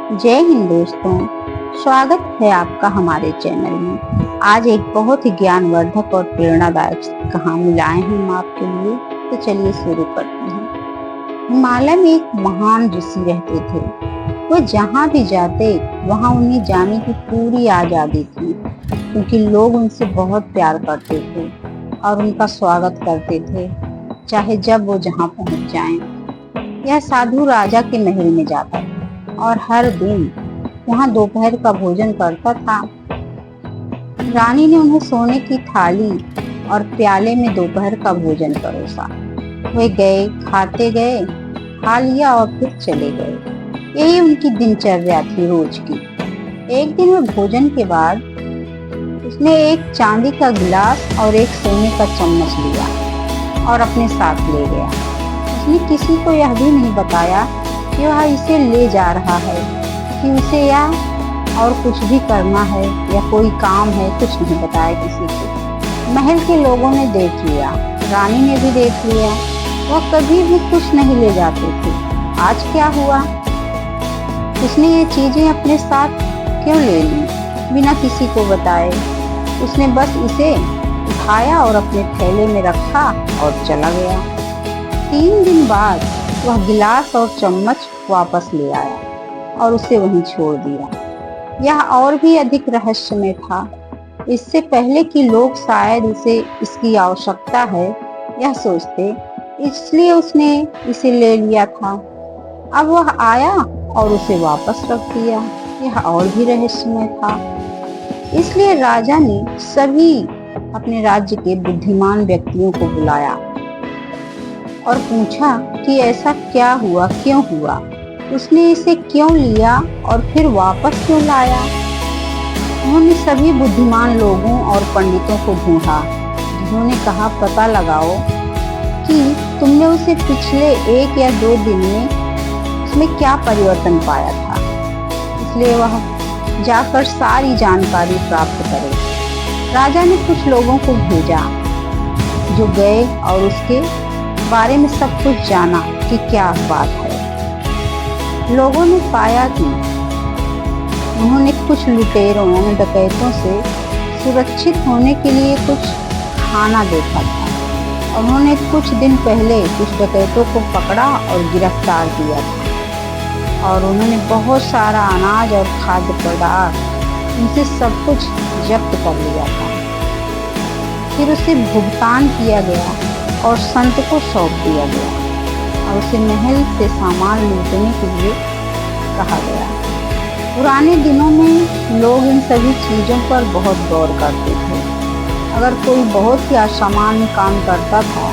जय हिंद दोस्तों, स्वागत है आपका हमारे चैनल में। आज एक बहुत ही ज्ञानवर्धक और प्रेरणादायक कहानी लाए हैं हम आपके लिए। तो चलिए शुरू करते हैं। हिमालय में एक महान ऋषि रहते थे। वो जहाँ भी जाते वहाँ उन्हें जाने की पूरी आजादी थी, क्योंकि लोग उनसे बहुत प्यार करते थे और उनका स्वागत करते थे, चाहे जब वो जहाँ पहुँच जाएं। यह साधु राजा के महल में जाता था और हर दिन वहाँ दोपहर का भोजन करता था। रानी ने उन्हें सोने की थाली और प्याले में दोपहर का भोजन परोसा। वे गए, खाते गए, खा लिया और फिर चले गए। यही उनकी दिनचर्या थी रोज की। एक दिन वह भोजन के बाद उसने एक चांदी का गिलास और एक सोने का चम्मच लिया और अपने साथ ले गया। उसने किसी को यह भी नहीं बताया कि वह इसे ले जा रहा है, कि उसे या और कुछ भी करना है या कोई काम है, कुछ नहीं बताया किसी को। महल के लोगों ने देख लिया, रानी ने भी देख लिया, वह कभी भी कुछ नहीं ले जाते थे। आज क्या हुआ? उसने ये चीजें अपने साथ क्यों ले ली बिना किसी को बताए? उसने बस इसे उठाया और अपने थैले में रखा और चला गया। 3 दिन बाद वह गिलास और चम्मच वापस ले आया और उसे वहीं छोड़ दिया। यह और भी अधिक रहस्यमय था। इससे पहले कि लोग शायद उसे इसकी आवश्यकता है यह सोचते, इसलिए उसने इसे ले लिया था। अब वह आया और उसे वापस रख दिया। यह और भी रहस्यमय था। इसलिए राजा ने सभी अपने राज्य के बुद्धिमान व्यक्तियों को बुलाया और पूछा कि ऐसा क्या हुआ, क्यों हुआ, उसने इसे क्यों लिया और फिर वापस क्यों लाया। उन्होंने सभी बुद्धिमान लोगों और पंडितों को ढूंढा, जिन्होंने कहा पता लगाओ कि तुमने उसे पिछले 1 या 2 दिन में उसमें क्या परिवर्तन पाया था। इसलिए वह जाकर सारी जानकारी प्राप्त करे। राजा ने कुछ लोगों को भेजा जो गए और उसके बारे में सब कुछ जाना कि क्या बात है। लोगों ने पाया कि उन्होंने कुछ लुटेरों यानी डकैतों से सुरक्षित होने के लिए कुछ खाना देखा था। उन्होंने कुछ दिन पहले कुछ डकैतों को पकड़ा और गिरफ्तार किया था और उन्होंने बहुत सारा अनाज और खाद्य पदार्थ उनसे सब कुछ जब्त कर लिया था। फिर उसे भुगतान किया गया और संत को सौंप दिया गया और उसे महल से सामान लूटने के लिए कहा गया। पुराने दिनों में लोग इन सभी चीज़ों पर बहुत गौर करते थे। अगर कोई बहुत ही असामान्य काम करता था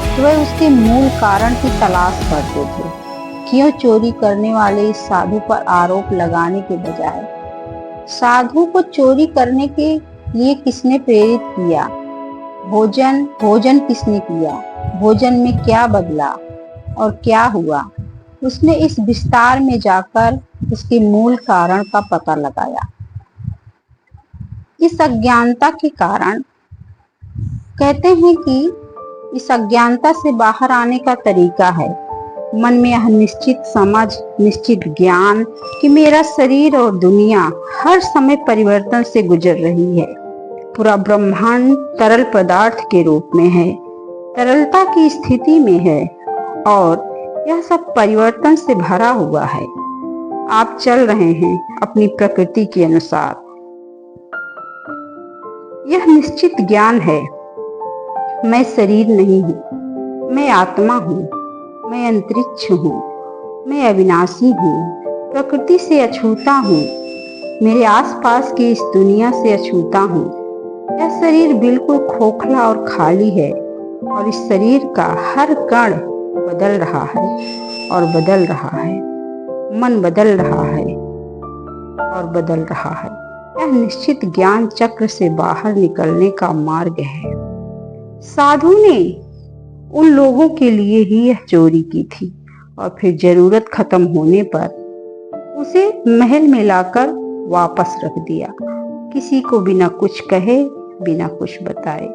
तो वह उसके मूल कारण की तलाश करते थे। क्यों चोरी करने वाले इस साधु पर आरोप लगाने के बजाय साधु को चोरी करने के लिए किसने प्रेरित किया? भोजन किसने किया? भोजन में क्या बदला और क्या हुआ? उसने इस विस्तार में जाकर उसके मूल कारण का पता लगाया। इस अज्ञानता के कारण कहते हैं कि इस अज्ञानता से बाहर आने का तरीका है मन में यह निश्चित समझ, निश्चित ज्ञान कि मेरा शरीर और दुनिया हर समय परिवर्तन से गुजर रही है। पूरा ब्रह्मांड तरल पदार्थ के रूप में है, तरलता की स्थिति में है और यह सब परिवर्तन से भरा हुआ है। आप चल रहे हैं अपनी प्रकृति के अनुसार। यह निश्चित ज्ञान है। मैं शरीर नहीं हूँ, मैं आत्मा हूँ, मैं अंतरिक्ष हूँ, मैं अविनाशी हूँ, प्रकृति से अछूता हूँ, मेरे आसपास की इस दुनिया से अछूता हूँ। यह शरीर बिल्कुल खोखला और खाली है और इस शरीर का हर कण बदल रहा है और बदल रहा है। मन बदल रहा है और बदल रहा है। यह निश्चित ज्ञान चक्र से बाहर निकलने का मार्ग है। साधु ने उन लोगों के लिए ही यह चोरी की थी और फिर जरूरत खत्म होने पर उसे महल में लाकर वापस रख दिया, किसी को बिना कुछ कहे, बिना कुछ बताए।